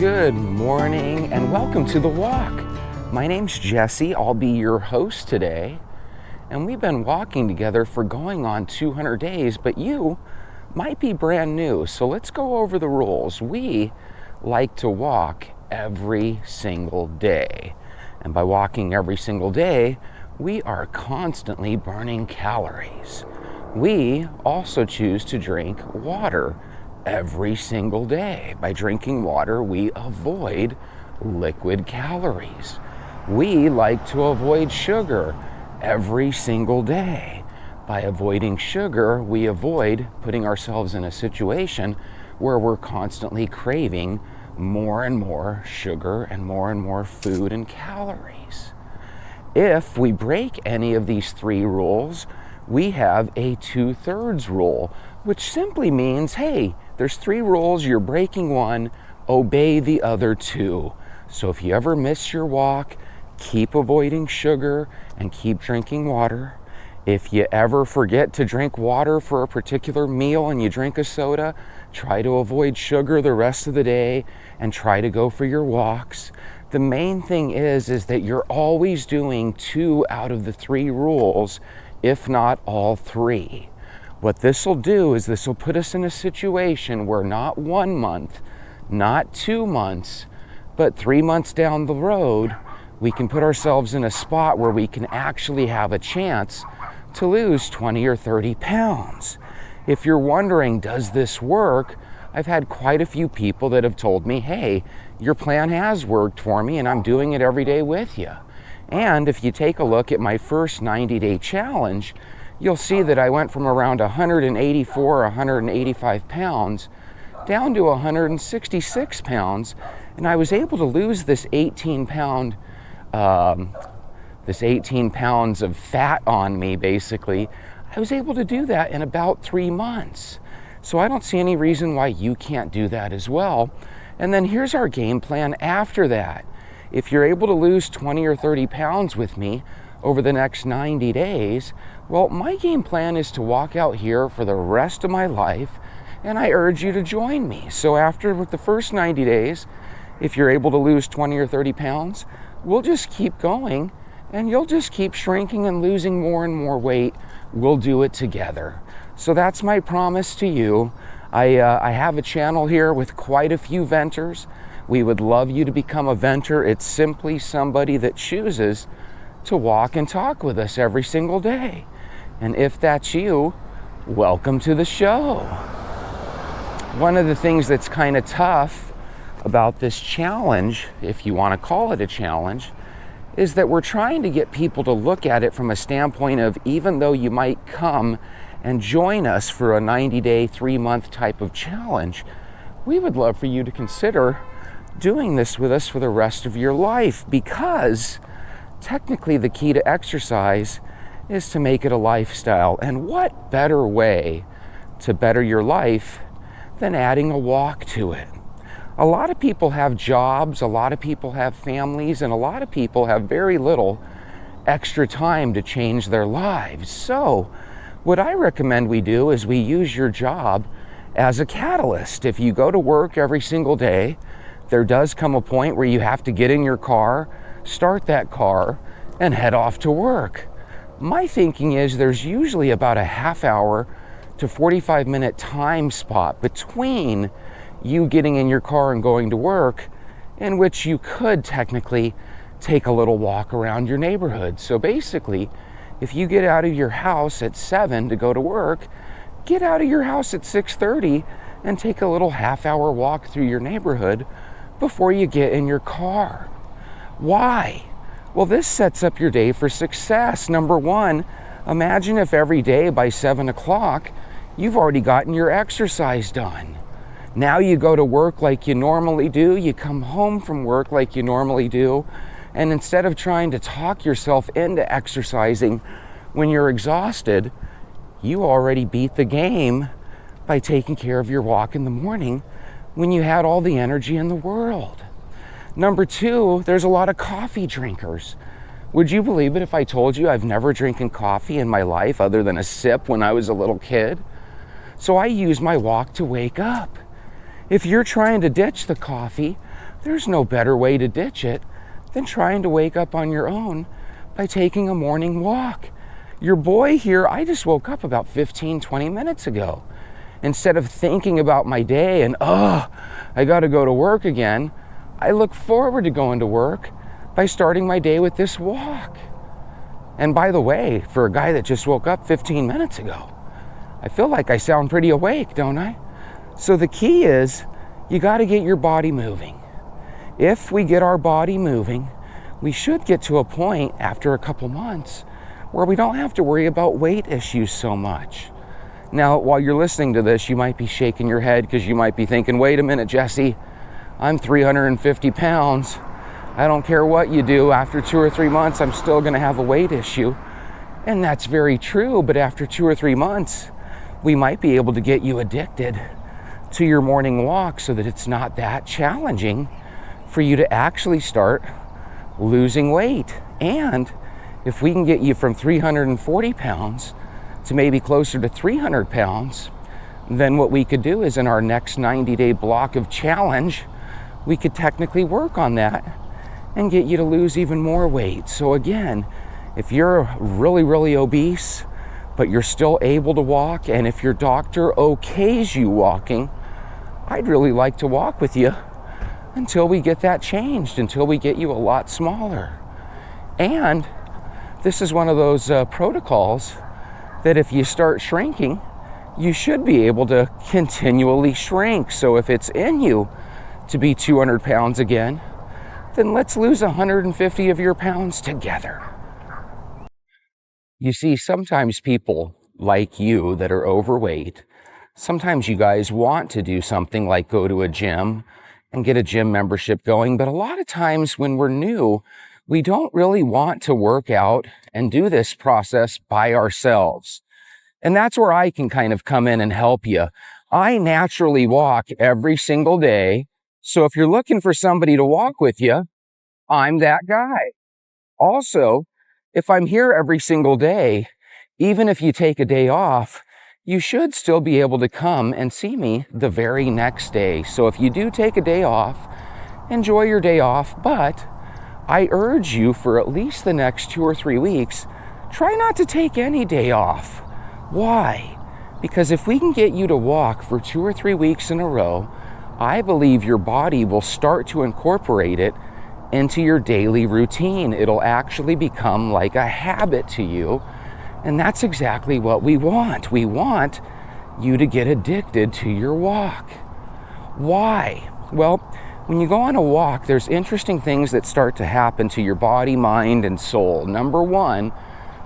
Good morning and welcome to The Walk. My name's Jesse. I'll be your host today. And we've been walking together for going on 200 days, but you might be brand new. So let's go over the rules. We like to walk every single day. And by walking every single day, we are constantly burning calories. We also choose to drink water every single day. By drinking water, we avoid liquid calories. We like to avoid sugar every single day. By avoiding sugar, we avoid putting ourselves in a situation where we're constantly craving more and more sugar and more food and calories. If we break any of these three rules, we have a 2/3 rule, which simply means, hey, there's three rules, you're breaking one, obey the other two. So if you ever miss your walk, keep avoiding sugar and keep drinking water. If you ever forget to drink water for a particular meal and you drink a soda, try to avoid sugar the rest of the day and try to go for your walks. The main thing is that you're always doing 2 out of the 3 rules, if not all 3. What this will do is this will put us in a situation where not 1 month, not 2 months, but 3 months down the road, we can put ourselves in a spot where we can actually have a chance to lose 20 or 30 pounds. If you're wondering, does this work? I've had quite a few people that have told me, hey, your plan has worked for me and I'm doing it every day with you. And if you take a look at my first 90-day challenge, you'll see that I went from around 184 or 185 pounds down to 166 pounds, and I was able to lose this 18 pounds of fat on me, basically. I was able to do that in about 3 months. So I don't see any reason why you can't do that as well. And then here's our game plan after that. If you're able to lose 20 or 30 pounds with me over the next 90 days, well, my game plan is to walk out here for the rest of my life, and I urge you to join me. So after the first 90 days, if you're able to lose 20 or 30 pounds, we'll just keep going, and you'll just keep shrinking and losing more and more weight. We'll do it together. So that's my promise to you. I have a channel here with quite a few venters. We would love you to become a venter. It's simply somebody that chooses to walk and talk with us every single day. And if that's you, welcome to the show. One of the things that's kind of tough about this challenge, if you want to call it a challenge, is that we're trying to get people to look at it from a standpoint of, even though you might come and join us for a 90-day, 3-month type of challenge, we would love for you to consider doing this with us for the rest of your life, because technically the key to exercise is to make it a lifestyle. And what better way to better your life than adding a walk to it? A lot of people have jobs, a lot of people have families, and a lot of people have very little extra time to change their lives. So what I recommend we do is we use your job as a catalyst. If you go to work every single day, there does come a point where you have to get in your car, start that car, and head off to work. My thinking is there's usually about a half hour to 45-minute time spot between you getting in your car and going to work, in which you could technically take a little walk around your neighborhood. So basically, if you get out of your house at 7 to go to work, get out of your house at 6:30 and take a little half-hour walk through your neighborhood before you get in your car. Why? Well, this sets up your day for success. Number one, imagine if every day by 7 o'clock, you've already gotten your exercise done. Now you go to work like you normally do, you come home from work like you normally do, and instead of trying to talk yourself into exercising when you're exhausted, you already beat the game by taking care of your walk in the morning when you had all the energy in the world. Number two, there's a lot of coffee drinkers. Would you believe it if I told you I've never drinking coffee in my life other than a sip when I was a little kid? So I use my walk to wake up. If you're trying to ditch the coffee, there's no better way to ditch it than trying to wake up on your own by taking a morning walk. Your boy here, I just woke up about 15, 20 minutes ago. Instead of thinking about my day and, I gotta go to work again, I look forward to going to work by starting my day with this walk. And by the way, for a guy that just woke up 15 minutes ago, I feel like I sound pretty awake, don't I? So the key is, you gotta get your body moving. If we get our body moving, we should get to a point after a couple months where we don't have to worry about weight issues so much. Now, while you're listening to this, you might be shaking your head because you might be thinking, wait a minute, Jesse, I'm 350 pounds. I don't care what you do. After 2 or 3 months, I'm still going to have a weight issue. And that's very true, but after 2 or 3 months, we might be able to get you addicted to your morning walk so that it's not that challenging for you to actually start losing weight. And if we can get you from 340 pounds to maybe closer to 300 pounds, then what we could do is in our next 90-day block of challenge, we could technically work on that and get you to lose even more weight. So again, if you're really, really obese, but you're still able to walk, and if your doctor okays you walking, I'd really like to walk with you until we get that changed, until we get you a lot smaller. And this is one of those protocols that if you start shrinking, you should be able to continually shrink. So if it's in you to be 200 pounds again, then let's lose 150 of your pounds together. You see, sometimes people like you that are overweight, sometimes you guys want to do something like go to a gym and get a gym membership going, but a lot of times when we're new, we don't really want to work out and do this process by ourselves. And that's where I can kind of come in and help you. I naturally walk every single day. So if you're looking for somebody to walk with you, I'm that guy. Also, if I'm here every single day, even if you take a day off, you should still be able to come and see me the very next day. So if you do take a day off, enjoy your day off, but I urge you for at least the next 2 or 3 weeks, try not to take any day off. Why? Because if we can get you to walk for 2 or 3 weeks in a row, I believe your body will start to incorporate it into your daily routine. It'll actually become like a habit to you. And that's exactly what we want. We want you to get addicted to your walk. Why? Well, when you go on a walk, there's interesting things that start to happen to your body, mind, and soul. Number one,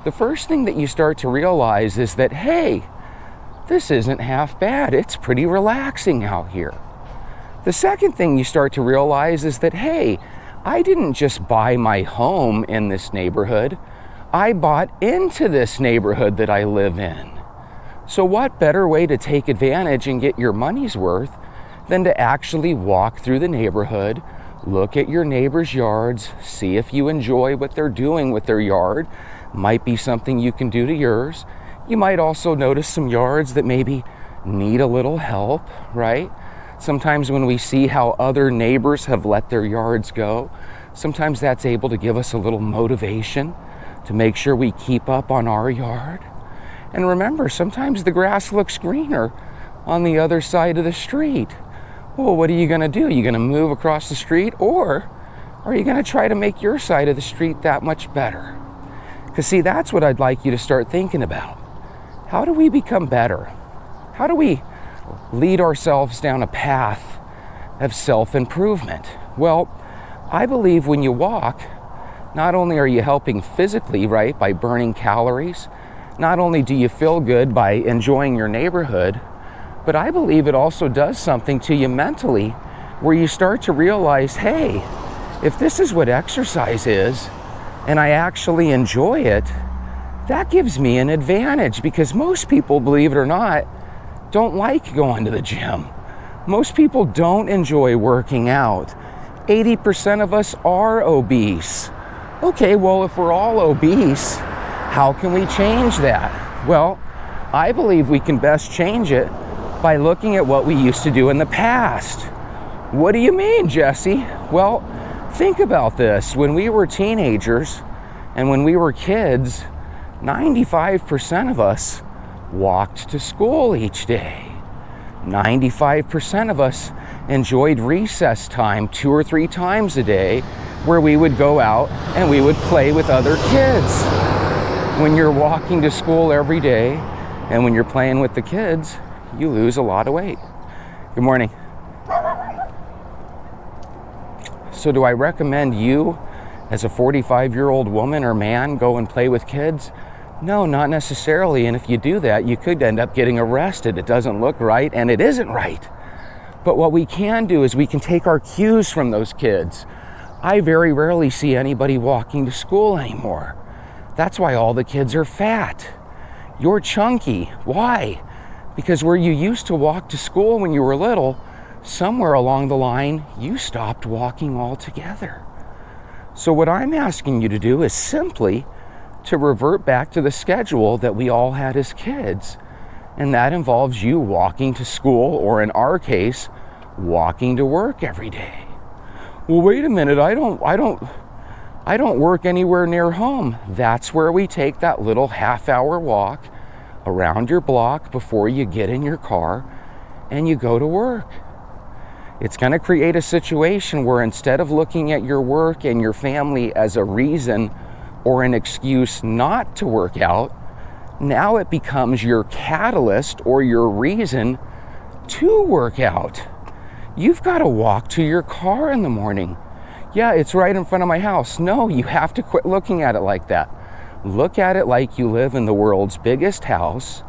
the first thing that you start to realize is that, hey, this isn't half bad. It's pretty relaxing out here. The second thing you start to realize is that, hey, I didn't just buy my home in this neighborhood. I bought into this neighborhood that I live in. So what better way to take advantage and get your money's worth than to actually walk through the neighborhood, look at your neighbors' yards, see if you enjoy what they're doing with their yard. Might be something you can do to yours. You might also notice some yards that maybe need a little help, right? Sometimes when we see how other neighbors have let their yards go, sometimes that's able to give us a little motivation to make sure we keep up on our yard. And remember, sometimes the grass looks greener on the other side of the street. Well, what are you going to do? Are you going to move across the street, or are you going to try to make your side of the street that much better? Because see, that's what I'd like you to start thinking about. How do we become better? How do we lead ourselves down a path of self-improvement? Well, I believe when you walk, not only are you helping physically, right, by burning calories, not only do you feel good by enjoying your neighborhood, but I believe it also does something to you mentally where you start to realize, hey, if this is what exercise is, and I actually enjoy it, that gives me an advantage, because most people, believe it or not, don't like going to the gym. Most people don't enjoy working out. 80% of us are obese. Okay, well, if we're all obese, how can we change that? Well, I believe we can best change it by looking at what we used to do in the past. What do you mean, Jesse? Well, think about this. When we were teenagers and when we were kids, 95% of us walked to school each day. 95% of us enjoyed recess time 2 or 3 times a day, where we would go out and we would play with other kids. When you're walking to school every day and when you're playing with the kids, you lose a lot of weight. Good morning. So do I recommend you, as a 45-year-old woman or man, go and play with kids? No, not necessarily. And if you do that, you could end up getting arrested. It doesn't look right, and it isn't right. But what we can do is we can take our cues from those kids. I very rarely see anybody walking to school anymore. That's why all the kids are fat. You're chunky. Why? Because where you used to walk to school when you were little, somewhere along the line, you stopped walking altogether. So what I'm asking you to do is simply to revert back to the schedule that we all had as kids. And that involves you walking to school, or in our case, walking to work every day. Well, wait a minute, I don't work anywhere near home. That's where we take that little half-hour walk around your block before you get in your car and you go to work. It's going to create a situation where instead of looking at your work and your family as a reason or an excuse not to work out, now it becomes your catalyst or your reason to work out. You've got to walk to your car in the morning. Yeah, it's right in front of my house. No, you have to quit looking at it like that. Look at it like you live in the world's biggest house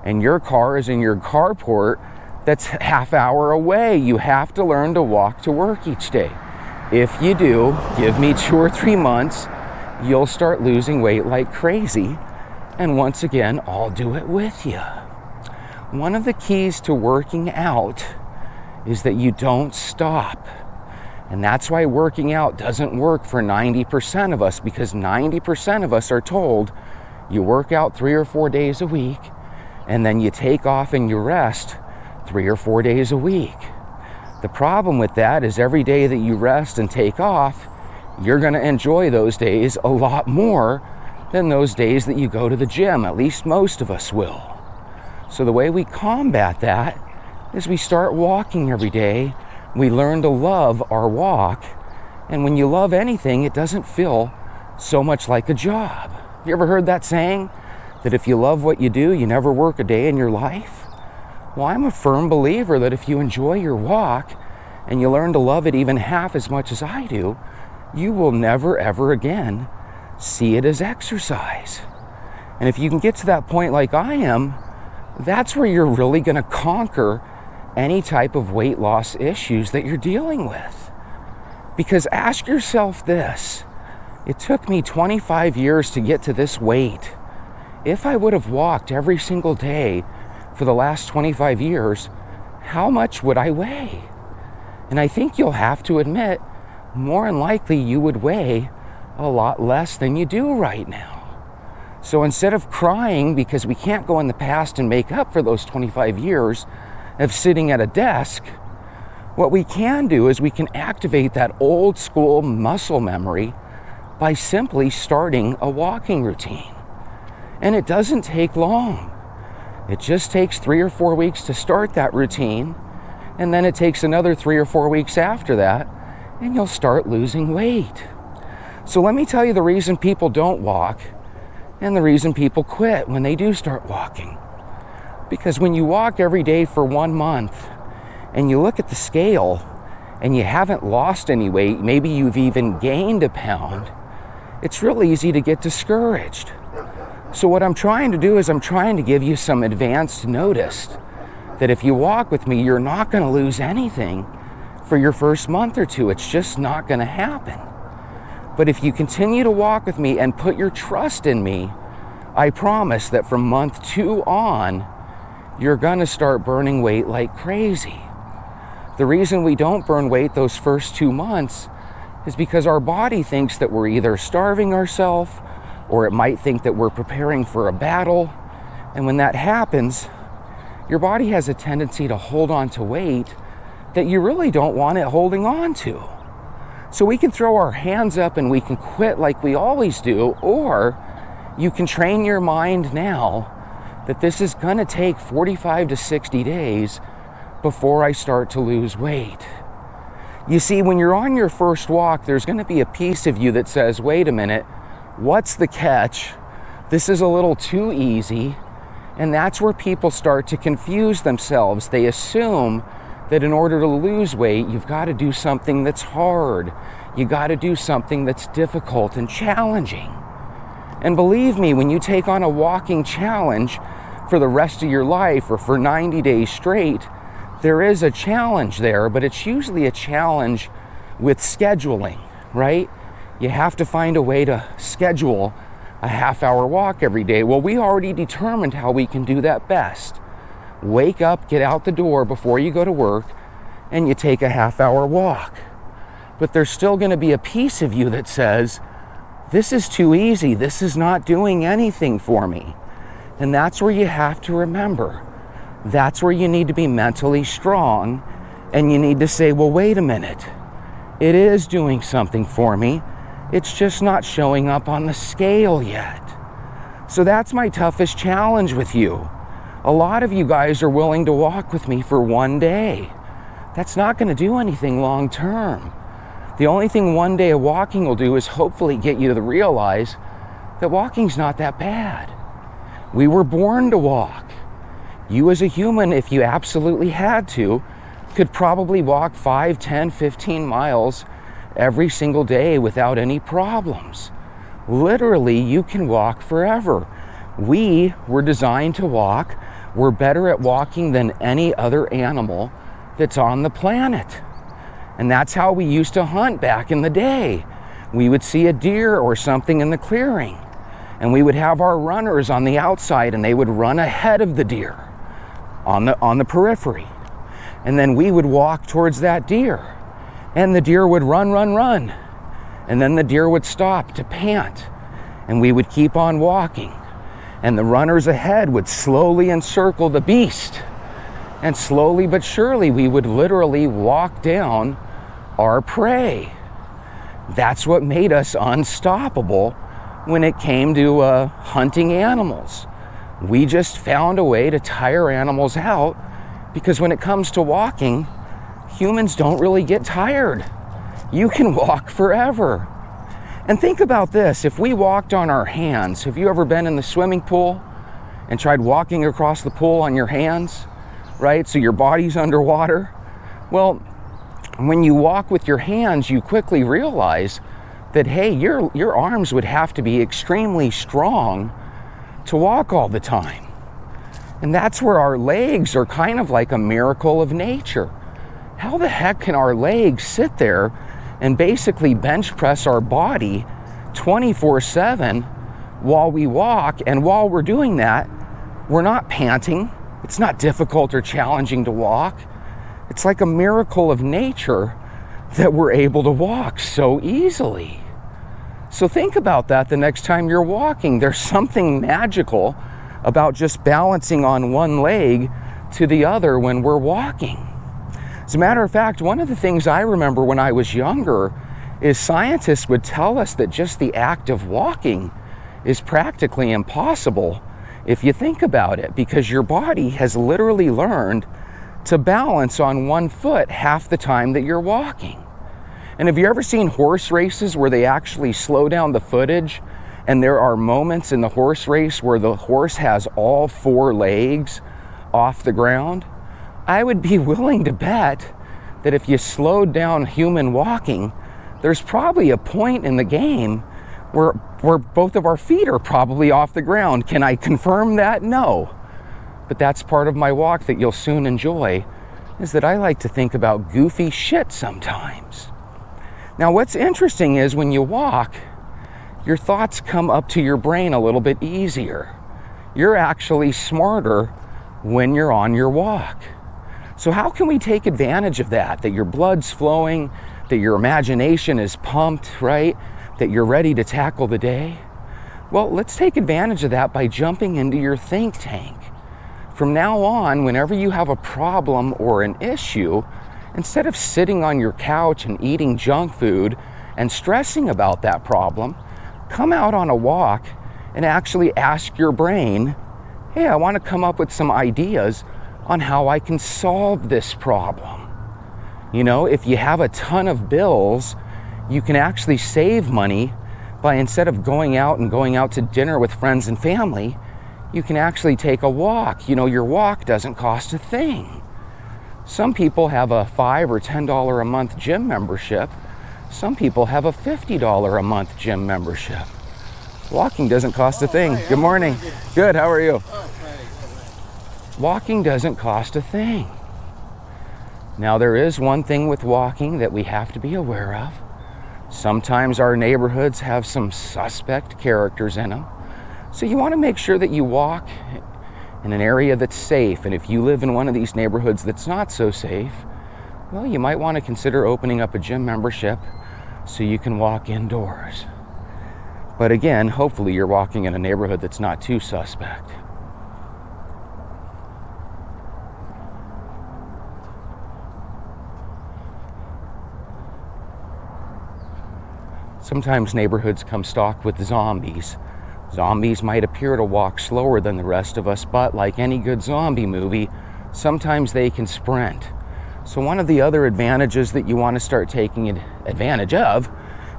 and your car is in your carport that's half-hour away. You have to learn to walk to work each day. If you do, give me 2 or 3 months, you'll start losing weight like crazy. And once again, I'll do it with you. One of the keys to working out is that you don't stop. And that's why working out doesn't work for 90% of us, because 90% of us are told you work out 3 or 4 days a week, and then you take off and you rest 3 or 4 days a week. The problem with that is every day that you rest and take off, you're going to enjoy those days a lot more than those days that you go to the gym. At least most of us will. So the way we combat that is we start walking every day. We learn to love our walk. And when you love anything, it doesn't feel so much like a job. You ever heard that saying? That if you love what you do, you never work a day in your life? Well, I'm a firm believer that if you enjoy your walk and you learn to love it even half as much as I do, you will never, ever again see it as exercise. And if you can get to that point like I am, that's where you're really going to conquer any type of weight loss issues that you're dealing with. Because ask yourself this, it took me 25 years to get to this weight. If I would have walked every single day for the last 25 years, how much would I weigh? And I think you'll have to admit, more than likely you would weigh a lot less than you do right now. So instead of crying because we can't go in the past and make up for those 25 years of sitting at a desk, what we can do is we can activate that old school muscle memory by simply starting a walking routine. And it doesn't take long. It just takes 3 or 4 weeks to start that routine, and then it takes another 3 or 4 weeks after that, and you'll start losing weight. So let me tell you the reason people don't walk and the reason people quit when they do start walking. Because when you walk every day for 1 month and you look at the scale and you haven't lost any weight, maybe you've even gained a pound, it's real easy to get discouraged. So what I'm trying to do is I'm trying to give you some advanced notice that if you walk with me, you're not going to lose anything for your first month or 2. It's just not going to happen. But if you continue to walk with me and put your trust in me, I promise that from month 2 on, you're going to start burning weight like crazy. The reason we don't burn weight those first 2 months is because our body thinks that we're either starving ourselves, or it might think that we're preparing for a battle. And when that happens, your body has a tendency to hold on to weight that you really don't want it holding on to. So we can throw our hands up and we can quit like we always do, or you can train your mind now that this is going to take 45 to 60 days before I start to lose weight. You see, when you're on your first walk, there's going to be a piece of you that says, wait a minute, what's the catch? This is a little too easy. And that's where people start to confuse themselves. They assume that in order to lose weight, you've got to do something that's hard. You got to do something that's difficult and challenging. And believe me, when you take on a walking challenge for the rest of your life or for 90 days straight, there is a challenge there, but it's usually a challenge with scheduling, right? You have to find a way to schedule a half-hour walk every day. Well, we already determined how we can do that best. Wake up, get out the door before you go to work, and you take a half-hour walk. But there's still going to be a piece of you that says, this is too easy. This is not doing anything for me. And that's where you have to remember. That's where you need to be mentally strong, and you need to say, well, wait a minute. It is doing something for me. It's just not showing up on the scale yet. So that's my toughest challenge with you. A lot of you guys are willing to walk with me for one day. That's not going to do anything long term. The only thing one day of walking will do is hopefully get you to realize that walking's not that bad. We were born to walk. You as a human, if you absolutely had to, could probably walk 5, 10, 15 miles every single day without any problems. Literally, you can walk forever. We were designed to walk. We're better at walking than any other animal that's on the planet. And that's how we used to hunt back in the day. We would see a deer or something in the clearing, and we would have our runners on the outside, and they would run ahead of the deer on the periphery. And then we would walk towards that deer, and the deer would run, run, run. And then the deer would stop to pant, and we would keep on walking. And the runners ahead would slowly encircle the beast. And slowly but surely, we would literally walk down our prey. That's what made us unstoppable when it came to hunting animals. We just found a way to tire animals out, because when it comes to walking, humans don't really get tired. You can walk forever. And think about this, if we walked on our hands, have you ever been in the swimming pool and tried walking across the pool on your hands, right? So your body's underwater. Well, when you walk with your hands, you quickly realize that, hey, your arms would have to be extremely strong to walk all the time. And that's where our legs are kind of like a miracle of nature. How the heck can our legs sit there and basically bench press our body 24/7 while we walk? And while we're doing that, we're not panting. It's not difficult or challenging to walk. It's like a miracle of nature that we're able to walk so easily. So think about that the next time you're walking. There's something magical about just balancing on one leg to the other when we're walking. As a matter of fact, one of the things I remember when I was younger is scientists would tell us that just the act of walking is practically impossible if you think about it, because your body has literally learned to balance on one foot half the time that you're walking. And have you ever seen horse races where they actually slow down the footage, and there are moments in the horse race where the horse has all 4 legs off the ground? I would be willing to bet that if you slowed down human walking, there's probably a point in the game where both of our feet are probably off the ground. Can I confirm that? No. But that's part of my walk that you'll soon enjoy, is that I like to think about goofy shit sometimes. Now, what's interesting is when you walk, your thoughts come up to your brain a little bit easier. You're actually smarter when you're on your walk. So how can we take advantage of that? That your blood's flowing, that your imagination is pumped, right? That you're ready to tackle the day? Well, let's take advantage of that by jumping into your think tank. From now on, whenever you have a problem or an issue, Instead of sitting on your couch and eating junk food and stressing about that problem, come out on a walk and actually ask your brain, hey, I want to come up with some ideas on how I can solve this problem. You know, if you have a ton of bills, you can actually save money by, instead of going out to dinner with friends and family, you can actually take a walk. You know, your walk doesn't cost a thing. Some people have a $5 or $10 a month gym membership. Some people have a $50 a month gym membership. Walking doesn't cost a thing. Good morning. Good, how are you? Walking doesn't cost a thing. Now, there is one thing with walking that we have to be aware of. Sometimes our neighborhoods have some suspect characters in them. So you want to make sure that you walk in an area that's safe. And if you live in one of these neighborhoods that's not so safe, well, you might want to consider opening up a gym membership so you can walk indoors. But again, hopefully you're walking in a neighborhood that's not too suspect. Sometimes neighborhoods come stocked with zombies. Zombies might appear to walk slower than the rest of us, but like any good zombie movie, sometimes they can sprint. So one of the other advantages that you want to start taking advantage of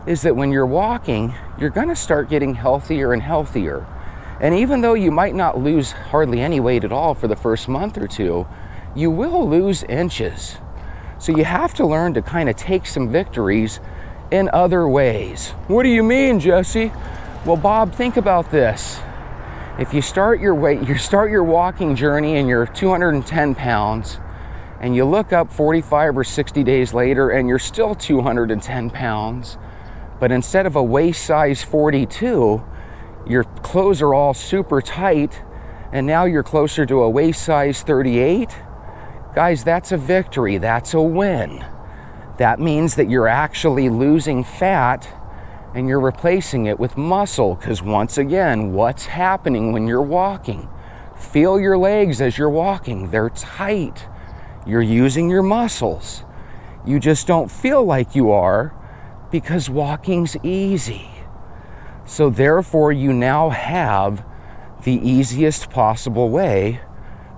is that when you're walking, you're going to start getting healthier and healthier. And even though you might not lose hardly any weight at all for the first month or two, you will lose inches. So you have to learn to kind of take some victories in other ways. What do you mean, Jesse? Well, Bob, think about this. If you start your walking journey and you're 210 pounds, and you look up 45 or 60 days later and you're still 210 pounds, but instead of a waist size 42, your clothes are all super tight, and now you're closer to a waist size 38, guys, that's a victory, that's a win. That means that you're actually losing fat and you're replacing it with muscle, because once again, what's happening when you're walking? Feel your legs as you're walking. They're tight. You're using your muscles. You just don't feel like you are because walking's easy. So therefore, you now have the easiest possible way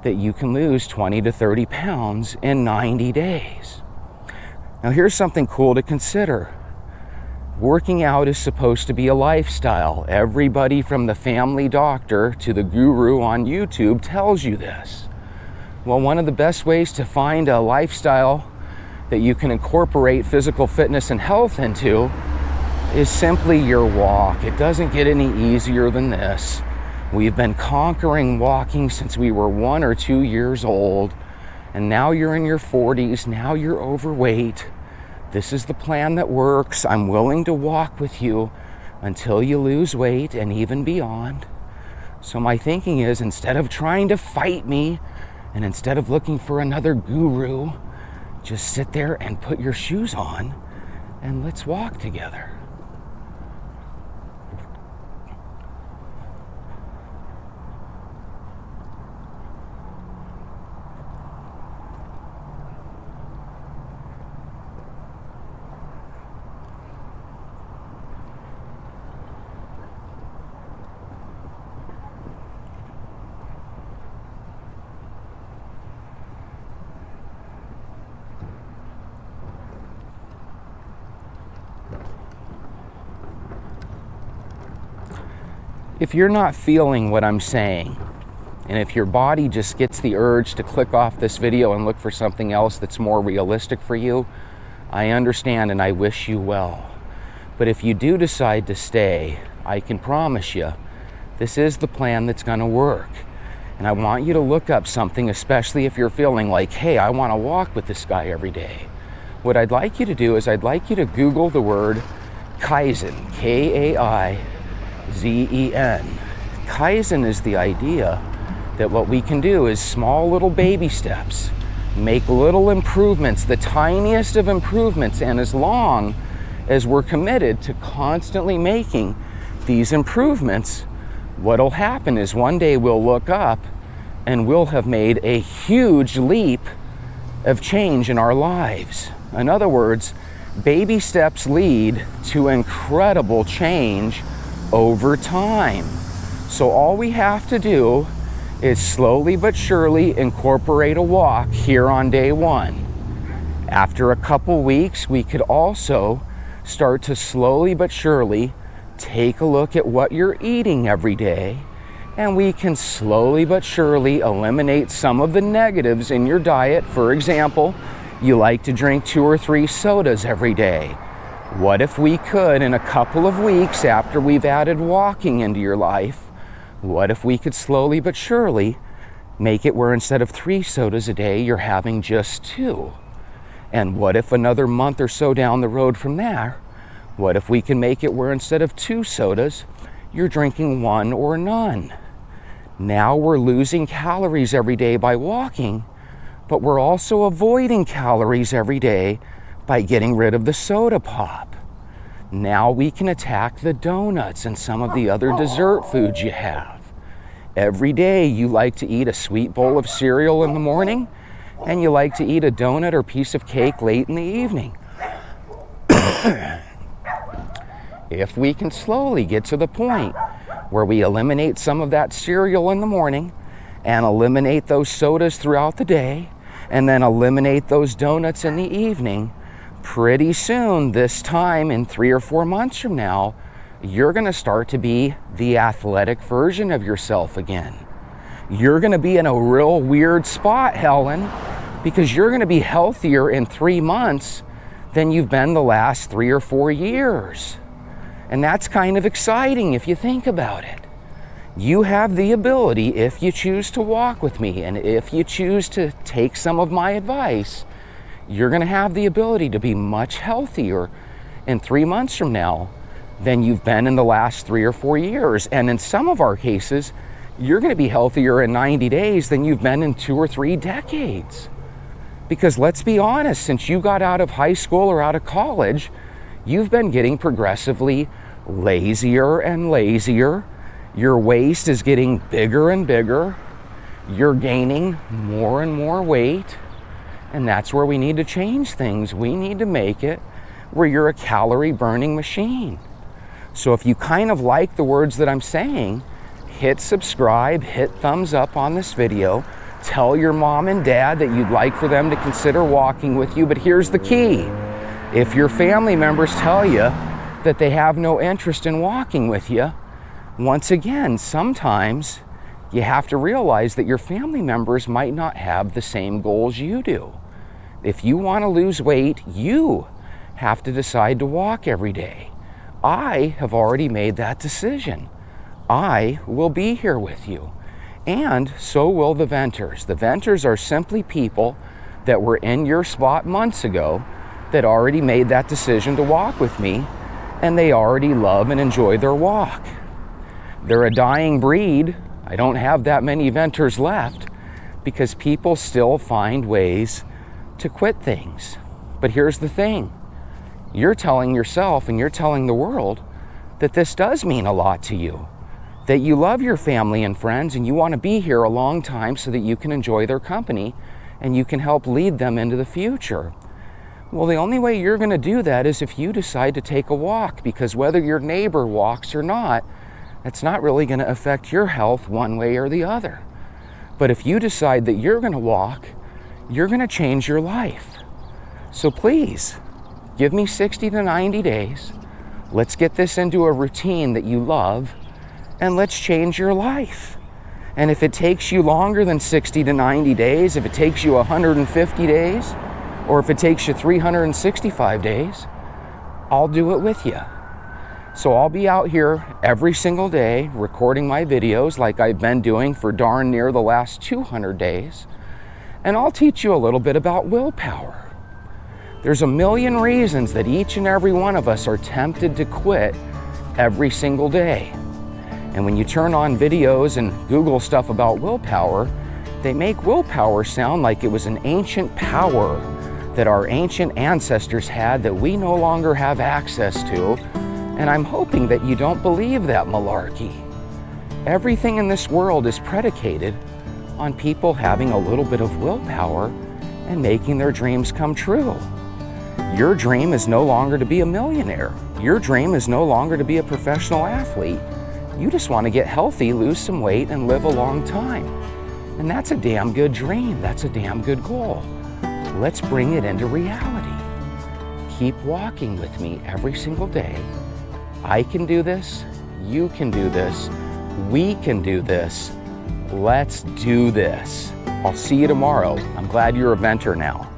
that you can lose 20 to 30 pounds in 90 days. Now, here's something cool to consider. Working out is supposed to be a lifestyle. Everybody from the family doctor to the guru on YouTube tells you this. Well, one of the best ways to find a lifestyle that you can incorporate physical fitness and health into is simply your walk. It doesn't get any easier than this. We've been conquering walking since we were 1 or 2 years old. And now you're in your 40s, now you're overweight. This is the plan that works. I'm willing to walk with you until you lose weight and even beyond. So my thinking is, instead of trying to fight me and instead of looking for another guru, just sit there and put your shoes on and let's walk together. If you're not feeling what I'm saying, and if your body just gets the urge to click off this video and look for something else that's more realistic for you, I understand and I wish you well. But if you do decide to stay, I can promise you, this is the plan that's going to work. And I want you to look up something, especially if you're feeling like, hey, I want to walk with this guy every day. What I'd like you to do is I'd like you to Google the word Kaizen, K-A-I-Z-E-N. Kaizen is the idea that what we can do is small little baby steps, make little improvements, the tiniest of improvements, and as long as we're committed to constantly making these improvements, what'll happen is one day we'll look up and we'll have made a huge leap of change in our lives. In other words, baby steps lead to incredible change over time. So all we have to do is slowly but surely incorporate a walk here on day 1. After a couple weeks, we could also start to slowly but surely take a look at what you're eating every day, and we can slowly but surely eliminate some of the negatives in your diet. For example, you like to drink 2 or 3 sodas every day. What if we could, in a couple of weeks after we've added walking into your life, what if we could slowly but surely make it where instead of 3 sodas a day, you're having just 2? And what if another month or so down the road from there, what if we can make it where instead of 2 sodas, you're drinking 1 or none? Now we're losing calories every day by walking, but we're also avoiding calories every day by getting rid of the soda pop. Now we can attack the donuts and some of the other dessert foods you have. Every day you like to eat a sweet bowl of cereal in the morning, and you like to eat a donut or piece of cake late in the evening. If we can slowly get to the point where we eliminate some of that cereal in the morning and eliminate those sodas throughout the day and then eliminate those donuts in the evening, pretty soon, this time in 3 or 4 months from now, you're going to start to be the athletic version of yourself again. You're going to be in a real weird spot, Helen, because you're going to be healthier in 3 months than you've been the last 3 or 4 years. And that's kind of exciting if you think about it. You have the ability, if you choose to walk with me and if you choose to take some of my advice, you're going to have the ability to be much healthier in 3 months from now than you've been in the last 3 or 4 years. And in some of our cases, you're going to be healthier in 90 days than you've been in 2 or 3 decades. Because let's be honest, since you got out of high school or out of college, you've been getting progressively lazier and lazier. Your waist is getting bigger and bigger. You're gaining more and more weight. And that's where we need to change things. We need to make it where you're a calorie burning machine. So if you kind of like the words that I'm saying, hit subscribe, hit thumbs up on this video. Tell your mom and dad that you'd like for them to consider walking with you. But here's the key. If your family members tell you that they have no interest in walking with you, once again, sometimes you have to realize that your family members might not have the same goals you do. If you want to lose weight, you have to decide to walk every day. I have already made that decision. I will be here with you. And so will the venters. The venters are simply people that were in your spot months ago that already made that decision to walk with me, and they already love and enjoy their walk. They're a dying breed. I don't have that many venters left because people still find ways to quit things. But here's the thing. You're telling yourself and you're telling the world that this does mean a lot to you, that you love your family and friends and you want to be here a long time so that you can enjoy their company and you can help lead them into the future. Well, the only way you're going to do that is if you decide to take a walk, because whether your neighbor walks or not, it's not really going to affect your health one way or the other. But if you decide that you're going to walk, you're going to change your life. So please, give me 60 to 90 days. Let's get this into a routine that you love, and let's change your life. And if it takes you longer than 60 to 90 days, if it takes you 150 days, or if it takes you 365 days, I'll do it with you. So I'll be out here every single day recording my videos like I've been doing for darn near the last 200 days. And I'll teach you a little bit about willpower. There's a million reasons that each and every one of us are tempted to quit every single day. And when you turn on videos and Google stuff about willpower, they make willpower sound like it was an ancient power that our ancient ancestors had that we no longer have access to. And I'm hoping that you don't believe that malarkey. Everything in this world is predicated on people having a little bit of willpower and making their dreams come true. Your dream is no longer to be a millionaire. Your dream is no longer to be a professional athlete. You just want to get healthy, lose some weight, and live a long time. And that's a damn good dream. That's a damn good goal. Let's bring it into reality. Keep walking with me every single day. I can do this. You can do this. We can do this. Let's do this. I'll see you tomorrow. I'm glad you're a venter now.